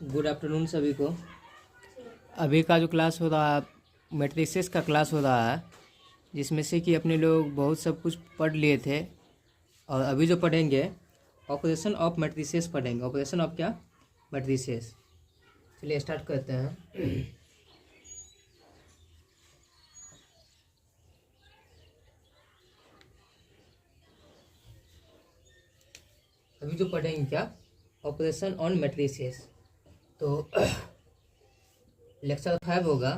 Good afternoon सभी को। अभी का जो क्लास हो रहा है मैट्रिसेस का क्लास हो रहा है, जिसमें से कि अपने लोग बहुत सब कुछ पढ़ लिए थे और अभी जो पढ़ेंगे ऑपरेशन ऑफ मैट्रिसेस पढ़ेंगे। ऑपरेशन ऑफ क्या? मैट्रिसेस। चलिए स्टार्ट करते हैं। अभी जो पढ़ेंगे क्या? Operation on matrices. तो लेक्चर 5 होगा।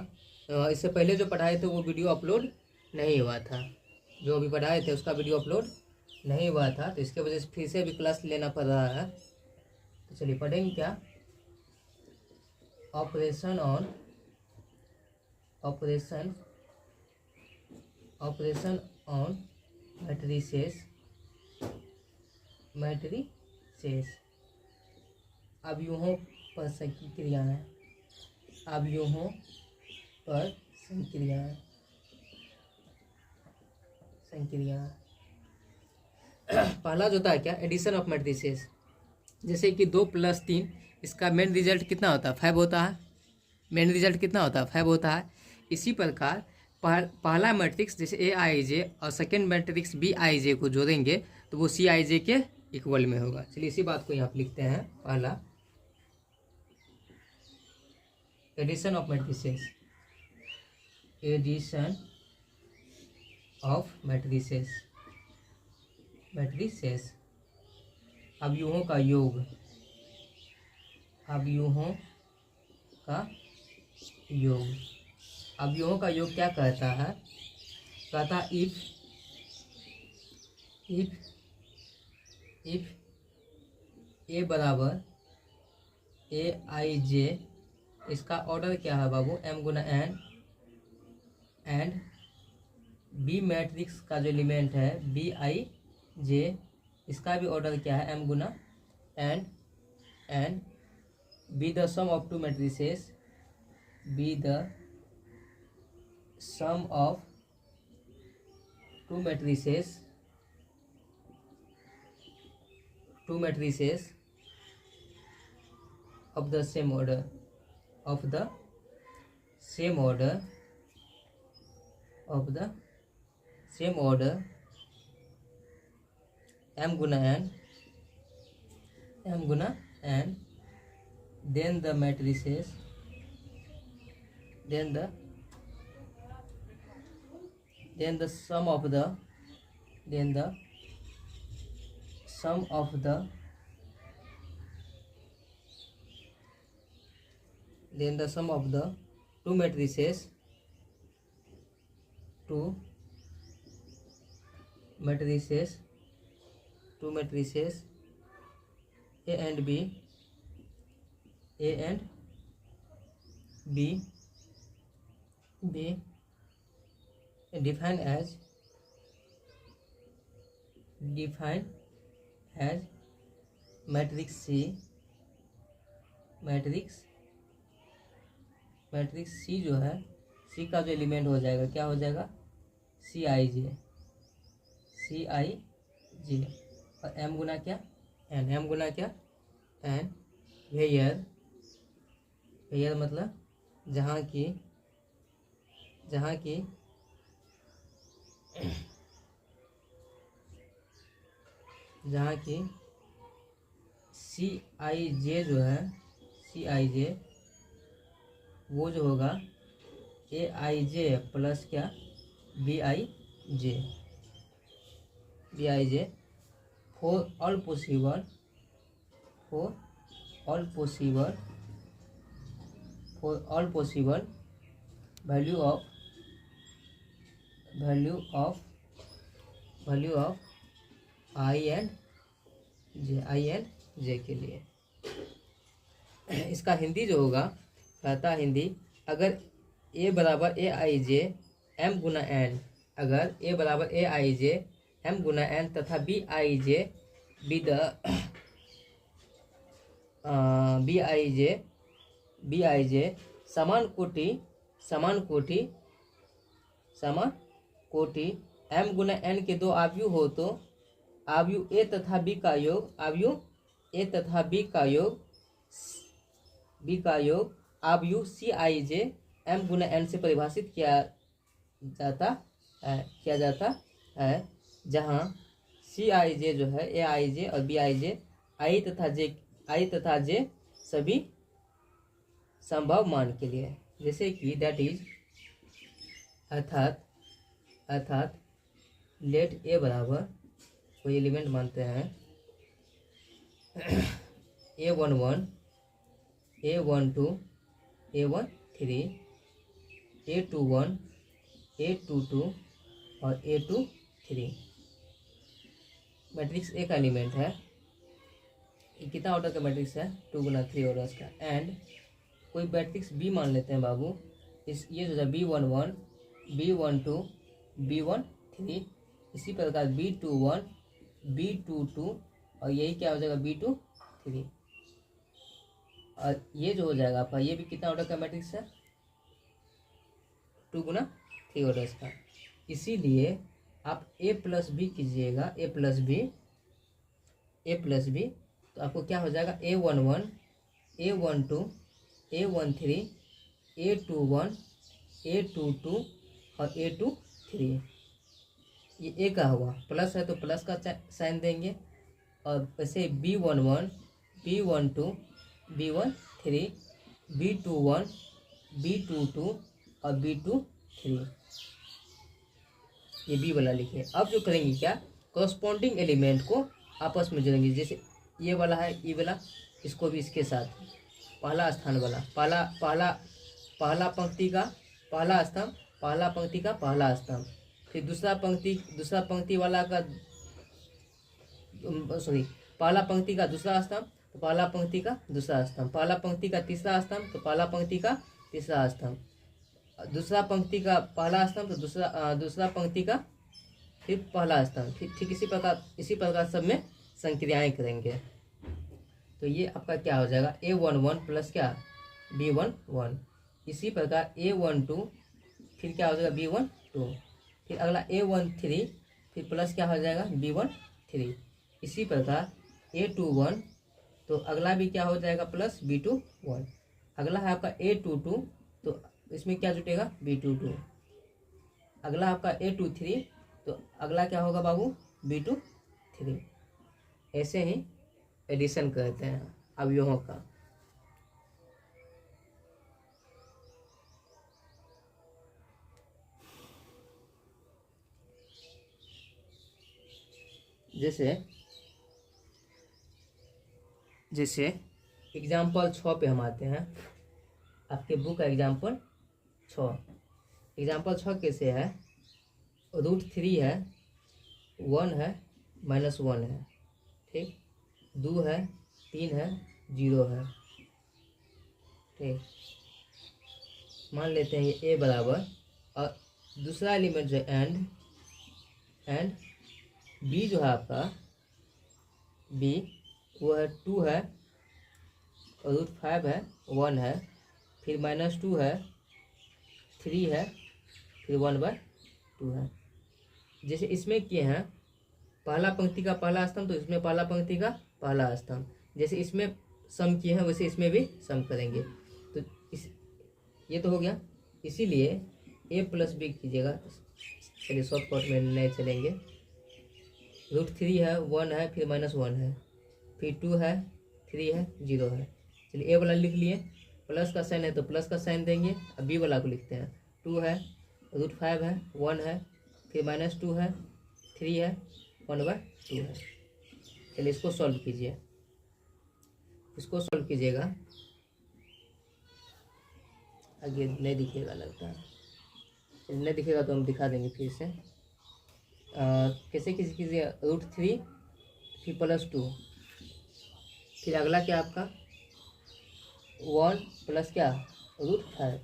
इससे पहले जो पढ़ाए थे वो वीडियो अपलोड नहीं हुआ था। जो अभी पढ़ाए थे उसका वीडियो अपलोड नहीं हुआ था, तो इसके वजह से फिर से अभी क्लास लेना पड़ रहा है। तो चलिए पढ़ेंगे क्या? Operation on operation operation on matrices. अवयवों पर संक्रियाएं। अवयवों पर संक्रियाएं। पहला जो होता है क्या? Addition of matrices. जैसे कि 2 + 3, इसका मेन रिजल्ट कितना होता है? 5 होता है। मेन रिजल्ट कितना होता है? 5 होता है। इसी प्रकार पहला मैट्रिक्स जैसे Aij और सेकेंड मैट्रिक्स Bij को जोड़ेंगे तो वो Cij के इक्वल में होगा। चलिए इसी बात को यहाँ पे लिखते हैं। पहला addition of matrices. Addition of matrices. अवयवों का योग। अवयवों का योग क्या कहता है? कहता इफ ए बराबर Aij, इसका ऑर्डर क्या है बाबू? m गुना n, एंड बी मैट्रिक्स का जो एलिमेंट है Bij, इसका भी ऑर्डर क्या है? m गुना n, and be the sum of two matrices. Be the sum of two matrices of the same order m गुना n, then the matrices, then the sum of the two matrices A and B defined as matrix C जो है, C का जो element हो जाएगा क्या हो जाएगा? Cij। और m गुना क्या? n। n वेयर मतलब जहाँ की Cij जो है, Cij वो जो होगा Aij प्लस क्या? Bij for all possible value of I and j के लिए। इसका हिंदी जो होगा, कहता हिंदी, अगर a बराबर Aij m गुना n, अगर a बराबर Aij m गुना n तथा Bij समान कोटि m गुना n के दो आव्यूह हो तो आव्यूह a तथा b का योग बी का योग अब u c i j m गुना एन से परिभाषित किया जाता है जहाँ सी आई जे जो है ए आई जे और बी आई जे आई तथा जे सभी संभव मान के लिए, जैसे कि दैट इज अर्थात लेट ए बराबर कोई एलिमेंट मानते हैं A11 A12 A13 A21 A22 और A23 मैट्रिक्स ए का एलिमेंट है। ये कितना ऑर्डर का मैट्रिक्स है? 2 गुना 3 ऑर्डर का। एंड कोई मैट्रिक्स बी मान लेते हैं बाबू, इस ये जो है B11 B12 B13, इसी प्रकार B21 B22 और यही क्या हो जाएगा B23, और ये जो हो जाएगा आपका ये भी कितना ऑर्डर का मैट्रिक्स है? 2 गुना 3 ऑर्डर का। इसीलिए आप ए प्लस बी कीजिएगा, ए प्लस बी तो आपको क्या हो जाएगा? A11 A12 A13 A21 A22 और A23। ये ए का हुआ, प्लस है तो प्लस का साइन देंगे, और वैसे B11 B12 B13 B21 B22 और B23, ये बी वाला लिखे। अब जो करेंगे क्या, कॉरस्पॉन्डिंग एलिमेंट को आपस में जोड़ेंगे। जैसे ये वाला है ई वाला, इसको भी इसके साथ पहला स्थान वाला पहला पंक्ति का पहला स्तंभ, पहला पंक्ति का पहला स्तंभ, फिर दूसरा पंक्ति वाला का पहला पंक्ति का दूसरा स्तंभ तो पहला पंक्ति का दूसरा स्तंभ, पहला पंक्ति का तीसरा स्तंभ तो पहला पंक्ति का तीसरा स्तंभ, दूसरा पंक्ति का पहला स्तंभ तो दूसरा पंक्ति का फिर पहला स्तंभ। ठीक इसी प्रकार सब में संक्रियाएं करेंगे। तो ये आपका क्या हो जाएगा? A11 प्लस क्या B11, इसी प्रकार A12 फिर क्या हो जाएगा B12, फिर अगला A13 फिर प्लस क्या हो जाएगा B13, इसी प्रकार A21 तो अगला भी क्या हो जाएगा प्लस B21, अगला है आपका A22 तो इसमें क्या जुटेगा B22, अगला आपका A23 तो अगला क्या होगा बाबू B23। ऐसे ही एडिशन करते हैं अवयवों का। जैसे एग्जाम्पल 6 पे हम आते हैं। आपके बुक का एग्जाम्पल 6 कैसे है? √3 है, 1 है, -1 है, ठीक, 2 है, 3 है, 0 है, ठीक। मान लेते हैं ये ए बराबर, और दूसरा एलिमेंट जो है एंड बी जो है आपका बी वो है 2 है, √5 है, 1 है, फिर -2 है, 3 है, फिर 1/2 है। जैसे इसमें किए हैं पहला पंक्ति का पहला स्तंभ तो इसमें पहला पंक्ति का पहला स्तंभ, जैसे इसमें सम किए हैं वैसे इसमें भी सम करेंगे। तो ये तो हो गया। इसीलिए ए प्लस बी कीजिएगा। चलिए शॉर्टकट में नहीं चलेंगे। √3 है, 1 है, फिर -1 है, फिर 2 है, 3 है, 0 है। चलिए ए वाला लिख लिए, प्लस का साइन है तो प्लस का साइन देंगे। अब बी वाला को लिखते हैं। 2 है, √5 है, 1 है, फिर -2 है, 3 है, 1/2 है। चलिए इसको सॉल्व कीजिए। इसको सॉल्व कीजिएगा, आगे नहीं दिखेगा लगता है। नहीं दिखेगा तो हम दिखा देंगे फिर से। कैसे कीजिए? √3 फिर +2, फिर अगला क्या आपका 1 प्लस क्या √5,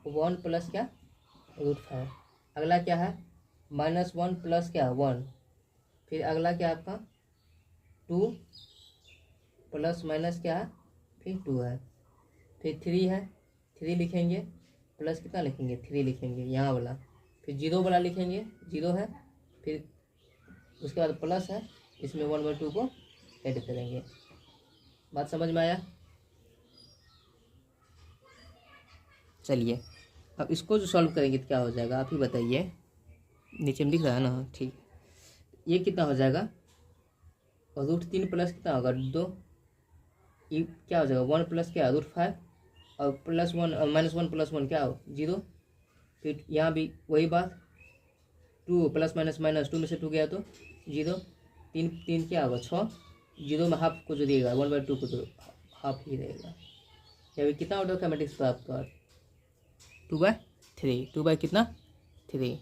1 प्लस क्या √5, अगला क्या है -1 प्लस क्या 1, फिर अगला क्या आपका 2 प्लस माइनस क्या है फिर 2 है, फिर 3 है, 3 लिखेंगे, प्लस कितना लिखेंगे 3 लिखेंगे यहाँ वाला, फिर 0 वाला लिखेंगे 0 है, फिर उसके बाद प्लस है, इसमें 1/2 को ऐड करेंगे। बात समझ में आया? चलिए अब इसको जो सॉल्व करेंगे तो क्या हो जाएगा आप ही बताइए। नीचे में दिख रहा है ना? ठीक। ये कितना हो जाएगा? और √3 प्लस कितना होगा? 2। ये क्या हो जाएगा? 1 प्लस क्या? √5 और +1 -1 +1 क्या हो? 0। फिर यहाँ भी वही बात, 2 प्लस माइनस माइनस 2 में से 2 गया तो 0। 3 3 क्या होगा? 6। 0 में हाफ को जो दिएगा 1/2 को तो हाफ ही रहेगा। या कितना ऑर्डर का मैट्रिक्स प्राप्त हुआ? 2/3। 2 बाई कितना? 3।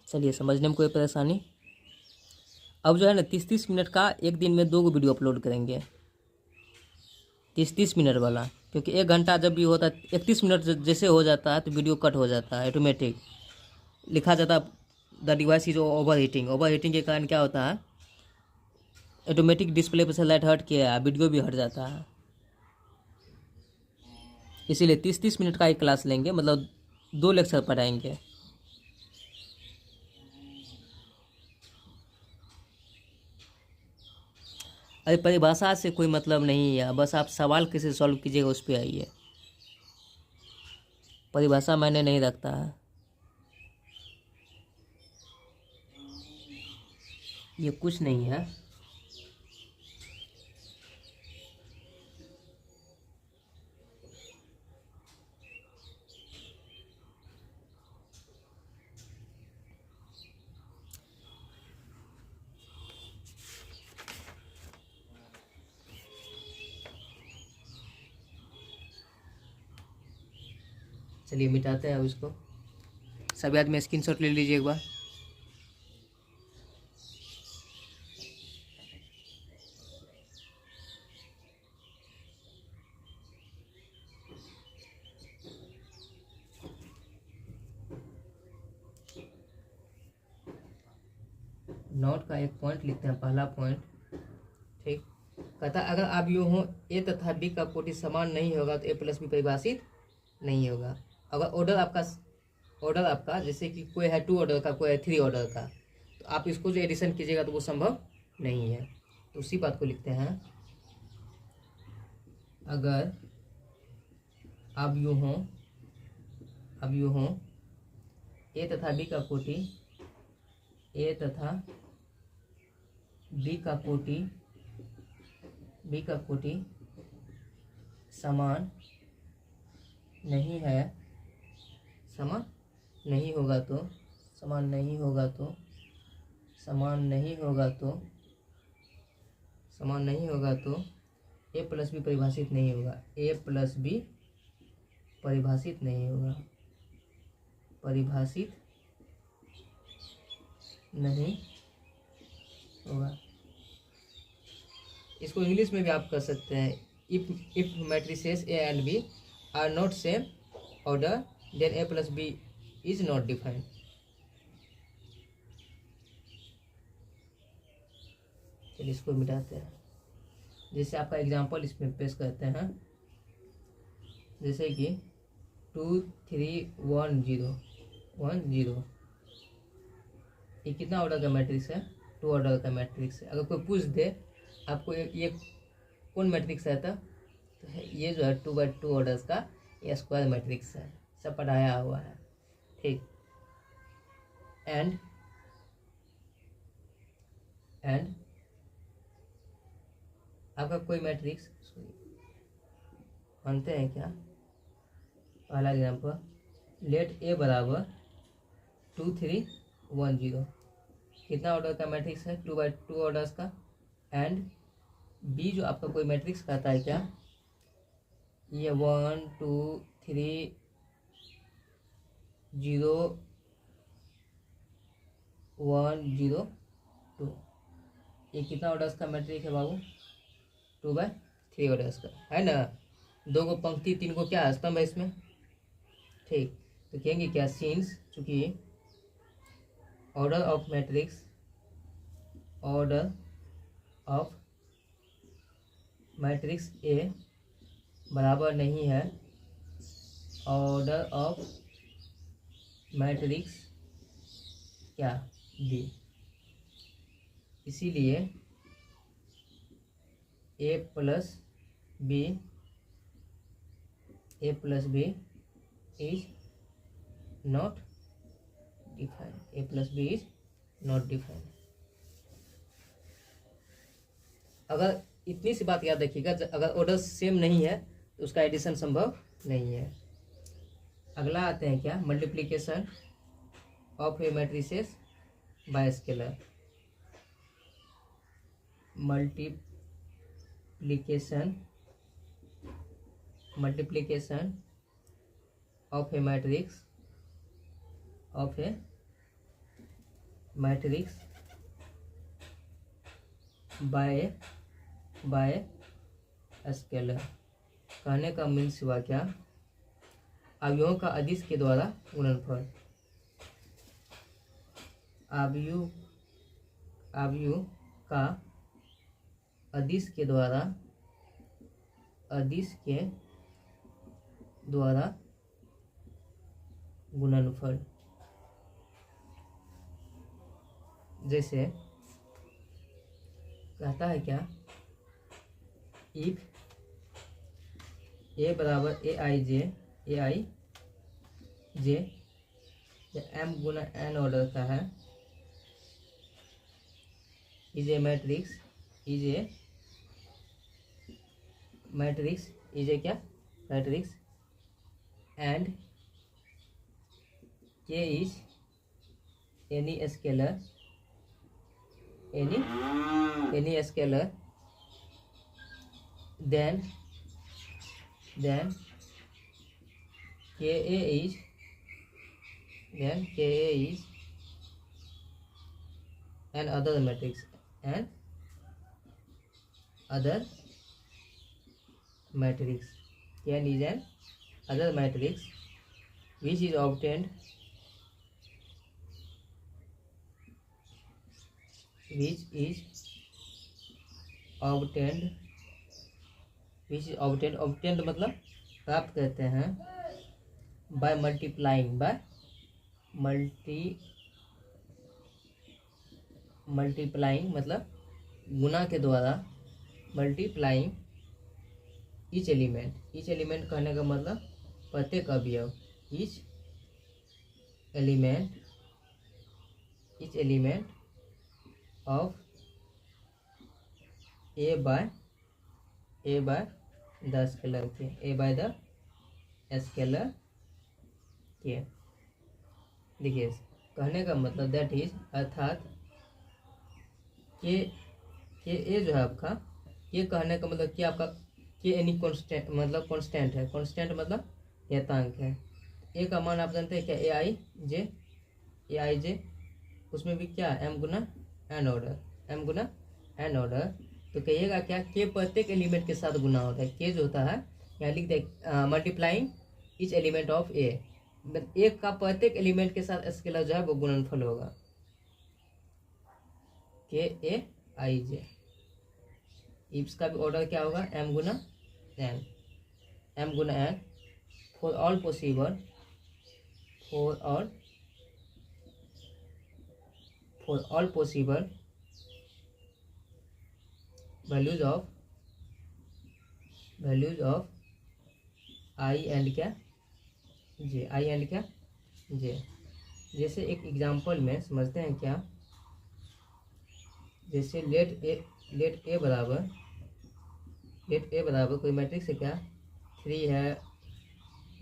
चलिए समझने में कोई परेशानी? अब जो है ना 30-30 मिनट का एक दिन में 2 वीडियो अपलोड करेंगे, 30-30 मिनट वाला, क्योंकि 1 घंटा जब भी होता है 31 मिनट जैसे हो जाता है तो वीडियो कट हो जाता है ऑटोमेटिक। लिखा जाता है the device is over heating. Over heating के कारण क्या होता है? ऑटोमेटिक डिस्प्ले पर से लाइट हट के वीडियो भी हट जाता है। इसीलिए 30-30 मिनट का एक क्लास लेंगे, मतलब 2 लेक्चर पढ़ाएंगे। अरे परिभाषा से कोई मतलब नहीं है, बस आप सवाल कैसे सॉल्व कीजिएगा उस पर आइए। परिभाषा मैंने नहीं रखता है। ये कुछ नहीं है। चलिए मिटाते हैं अब इसको। सभी आदमी स्क्रीनशॉट ले लीजिए एक बार। नोट का एक पॉइंट लिखते हैं, पहला पॉइंट। ठीक। कहता अगर आप यूँ हो ए तथा बी का कोटि समान नहीं होगा तो A+B परिभाषित नहीं होगा। अगर ऑर्डर आपका जैसे कि कोई है 2 ऑर्डर का, कोई है 3 ऑर्डर का, तो आप इसको जो एडिशन कीजिएगा तो वो संभव नहीं है। तो उसी बात को लिखते हैं, अगर अब यूँ हो ए तथा बी का कोटि, ए तथा बी का कोटि समान नहीं है, समान नहीं होगा तो A+B परिभाषित नहीं होगा। A+B परिभाषित नहीं होगा, परिभाषित नहीं होगा। इसको इंग्लिश में भी आप कर सकते हैं, if matrices A and B are not same order then A+B is not defined. चलिए इसको मिटाते हैं। जैसे आपका एग्जांपल इसमें पेश करते हैं, जैसे कि 2 3 1 0 1 0, ये कितना ऑर्डर का मैट्रिक्स है? 2 ऑर्डर का मैट्रिक्स है। अगर कोई पूछ दे आपको ये कौन मैट्रिक्स है, तो ये जो है 2/2 ऑर्डर्स का ये स्क्वायर मैट्रिक्स है, सब पढ़ाया हुआ है। ठीक। एंड आपका कोई मैट्रिक्स मानते हैं क्या? पहला एग्जाम्पल, लेट A बराबर 2 3 1 0, कितना ऑर्डर का मैट्रिक्स है? 2/2 ऑर्डर्स का। एंड B जो आपका कोई मैट्रिक्स कहता है क्या? ये 1 2 3 0 1 0 2, ये कितना ऑर्डर्स का मैट्रिक्स है बाबू? 2/3 ऑर्डर्स का है ना। 2 को पंक्ति, 3 को क्या स्तंभ है इसमें। ठीक। तो कहेंगे क्या, सीन्स चूंकि order of matrix, order of matrix a बराबर नहीं है ऑर्डर ऑफ मैट्रिक्स क्या बी। इसीलिए a plus b is not defined, a plus b is not defined. अगर इतनी सी बात याद रखिएगा, अगर ऑर्डर सेम नहीं है तो उसका एडिशन संभव नहीं है। अगला आते हैं क्या, multiplication of A matrices bye scalar. Multiplication of A matrix bye scalar. कहने का मीन्स हुआ क्या, अवयवों का अदिश के द्वारा गुणनफल। अवयव का अदिश के द्वारा गुणनफल। जैसे कहता है क्या, इफ ए बराबर ए आई जे एम गुना एन ऑर्डर का है, इज ए मैट्रिक्स एंड के is any scalar then Ka is an other matrix Kn is an other matrix which is obtained obtained मतलब प्राप्त करते हैं बाय मल्टीप्लाइंग मतलब गुना के द्वारा, मल्टीप्लाइंग ईच एलिमेंट कहने का मतलब प्रत्येक अवयव, each element of A by the scalar के। देखिए कहने का मतलब दैट इज, अर्थात के ए जो है आपका, ये कहने का मतलब कि आपका के एनी कांस्टेंट मतलब कांस्टेंट है, कांस्टेंट मतलब नियतांक है। ए का मान आप जानते हैं क्या, ए आई जे उसमें भी क्या एम गुना एन ऑर्डर। तो कहिएगा क्या, के प्रत्येक एलिमेंट के साथ गुना होता है। के जो होता है यहाँ लिख दे मल्टीप्लाइंग ईच एलिमेंट ऑफ ए, एक का प्रत्येक एलिमेंट के साथ स्केलर जो है वो गुणनफल होगा, के ए आई जे। इसका भी ऑर्डर क्या होगा, एम गुना n for all possible values of i and क्या जे। जैसे एक एग्जांपल में समझते हैं क्या, जैसे लेट ए बराबर कोई मैट्रिक्स है क्या, 3 है,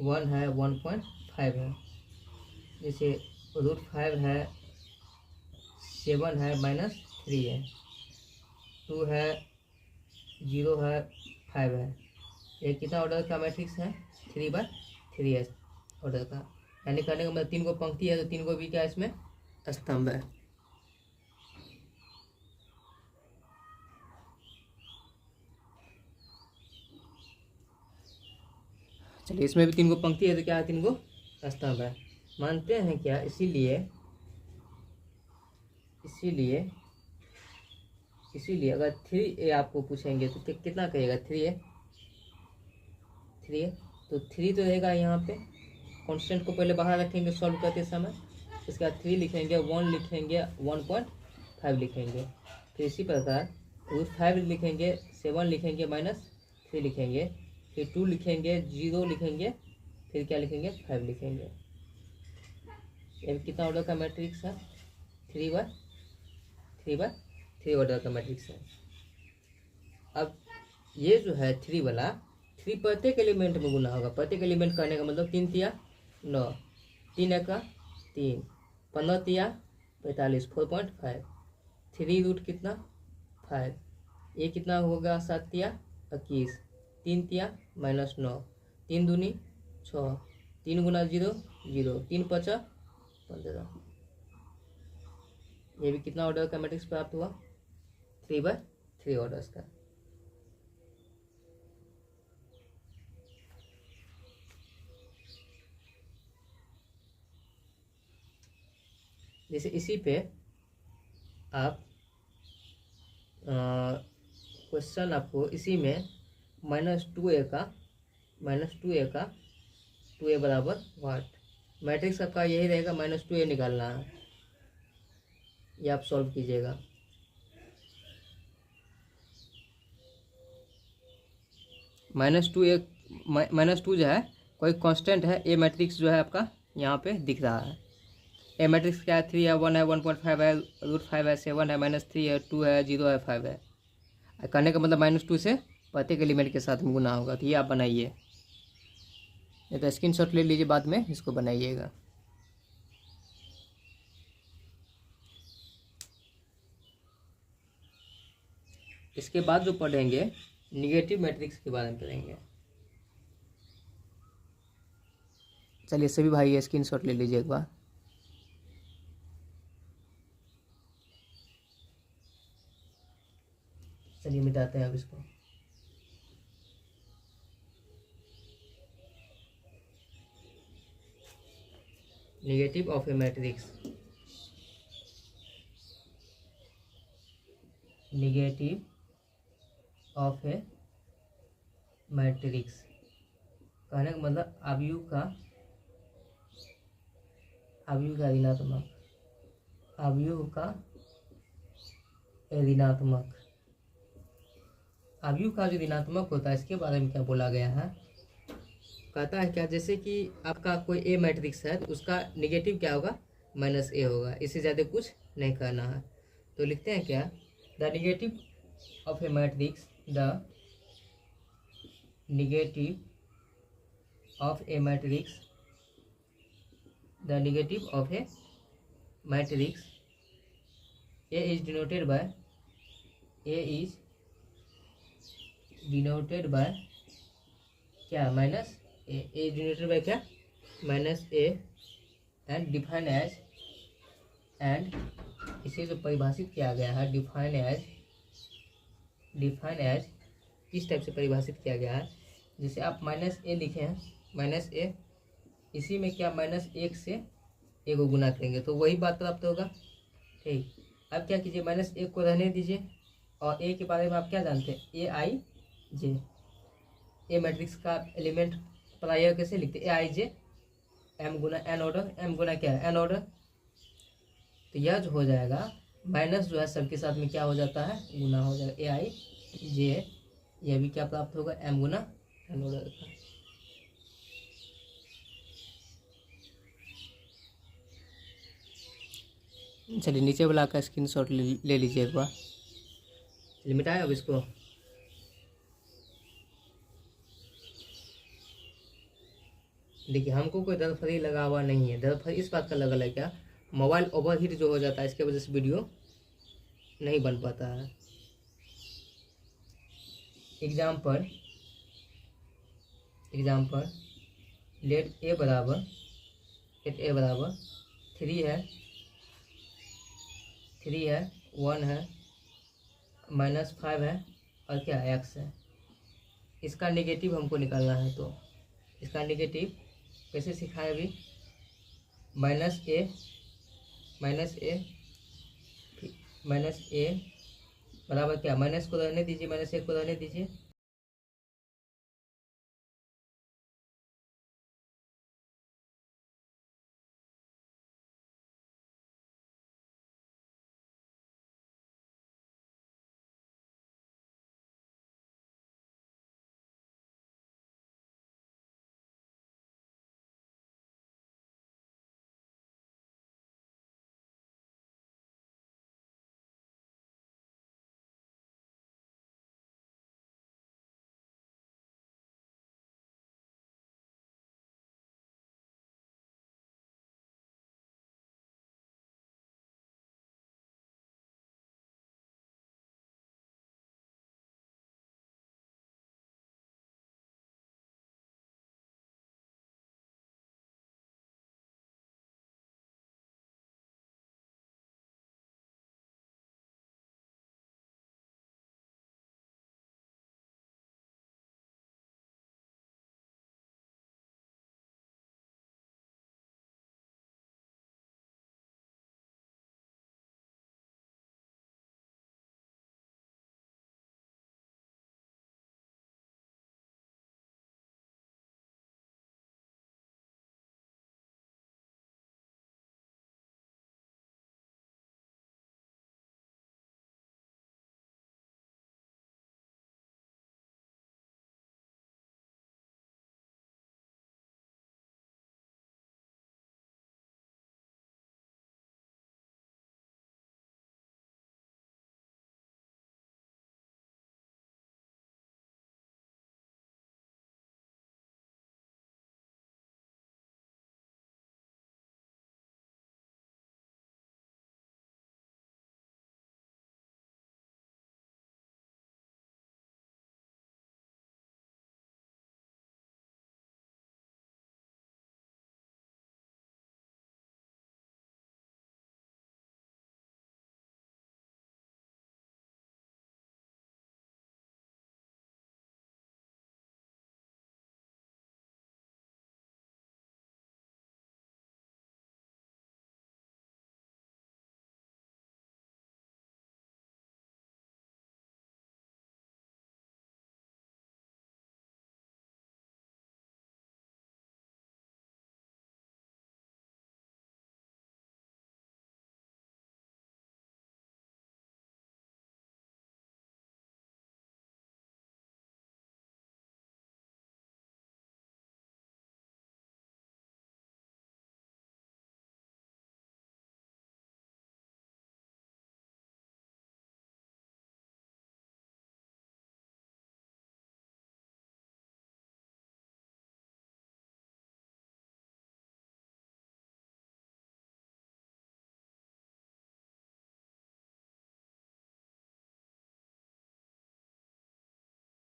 1 है, 1.5 है। जैसे √5 है, 7 है, -3 है, 2 है, 0 है, 5 है। ये कितना ऑर्डर का मैट्रिक्स है, 3/3 है ऑर्डर का। यानी कहने का मतलब 3 गो पंक्ति है तो 3 गो भी क्या इसमें स्तंभ है। चलिए इसमें भी 3 गो पंक्ति है तो क्या है, 3 गो स्तंभ है। मानते हैं क्या, इसीलिए इसीलिए इसीलिए अगर 3a आपको पूछेंगे तो कितना कहिएगा, 3a, तो 3 तो रहेगा यहाँ पे, कांस्टेंट को पहले बाहर रखेंगे सॉल्व करते समय, इसके बाद 3 लिखेंगे, 1 लिखेंगे, 1.5 लिखेंगे, फिर इसी प्रकार √5 लिखेंगे, 7 लिखेंगे, -3 लिखेंगे, फिर 2 लिखेंगे, 0 लिखेंगे, फिर क्या लिखेंगे, 5 लिखेंगे। ये कितना ऑर्डर का मैट्रिक्स है, 3 ऑर्डर का मैट्रिक्स है। अब ये जो है 3 वाला, 3 प्रत्येक एलिमेंट में गुना होगा। प्रत्येक एलिमेंट करने का मतलब 3 तिया 9, 3 एका 3, 15 तिया 45, 4.5, 3 रूट कितना 5, ये कितना होगा 7 तिया 21, 3 तिया -9, 3 दूनी 6, 3 गुना 0 0, 3 5 15। ये भी कितना ऑर्डर का मैट्रिक्स प्राप्त हुआ, 3/3 ऑर्डर्स का। जैसे इसी पे आप क्वेश्चन आपको इसी में -2a का 2a बराबर वाट, मैट्रिक्स आपका यही रहेगा, -2a निकालना है, ये आप सॉल्व कीजिएगा। -2 जो है कोई कांस्टेंट है, ए मैट्रिक्स जो है आपका यहाँ पे दिख रहा है। ए मैट्रिक्स क्या है, 3 है, 1 है, 1.5 है, √5 है, 7 है, -3 है, 2 है, 0 है, 5 है। करने का मतलब -2 से प्रत्येक एलिमेंट के साथ में गुना होगा। तो ये आप बनाइए, नहीं तो स्क्रीनशॉट ले लीजिए, बाद में इसको बनाइएगा। इसके बाद जो पढ़ेंगे निगेटिव मैट्रिक्स के बारे में पढ़ेंगे। चलिए सभी भाई स्क्रीनशॉट ले लीजिए एक बार। चलिए मिटाते हैं अब इसको। Negative of A matrix, negative of A matrix कहने का मतलब अवयव का ऋणात्मक, अवयव का ऋणात्मक, अवयव का जो ऋणात्मक होता है, इसके बारे में क्या बोला गया है, कहता है क्या, जैसे कि आपका कोई ए मैट्रिक्स है तो उसका नेगेटिव क्या होगा, -a होगा, इससे ज़्यादा कुछ नहीं करना है। तो लिखते हैं क्या, the negative of A matrix, the negative of A matrix, the negative of A matrix, a is denoted by, a is denoted by क्या, -a, a is denoted by क्या, -a, and define as, and इसे जो परिभाषित किया गया है, define as किस type से परिभाषित किया गया है, जैसे आप -a लिखे हैं, -a, इसी में क्या -1 से a को गुना करेंगे तो वही बात प्राप्त होगा। ठीक, अब क्या कीजिए, -1 को रहने दीजिए, और a के बारे में आप क्या जानते हैं, aij, ए मैट्रिक्स का एलिमेंट प्रायः कैसे लिखते हैं, aij, m गुना n ऑर्डर, m गुना क्या है, n ऑर्डर। तो यह जो हो जाएगा, माइनस जो है सबके साथ में क्या हो जाता है, गुना हो जाएगा, aij, यह भी क्या प्राप्त होगा, m गुना n ऑर्डर का। चलिए नीचे वाला का स्क्रीनशॉट ले लीजिए एक बार। लिमिट आया अब इसको, देखिए हमको कोई दरफरी लगा हुआ नहीं है। दरफरी इस बात का लगा है क्या, मोबाइल ओवरहीट जो हो जाता है, इसके वजह से वीडियो नहीं बन पाता है। एग्जाम्पल लेट ए बराबर 3 है, 1 है, -5 है, और क्या x है। इसका नेगेटिव हमको निकालना है, तो इसका नेगेटिव कैसे सिखाए अभी, -a, माइनस ए बराबर क्या, माइनस को रहने दीजिए, माइनस एक को रहने दीजिए,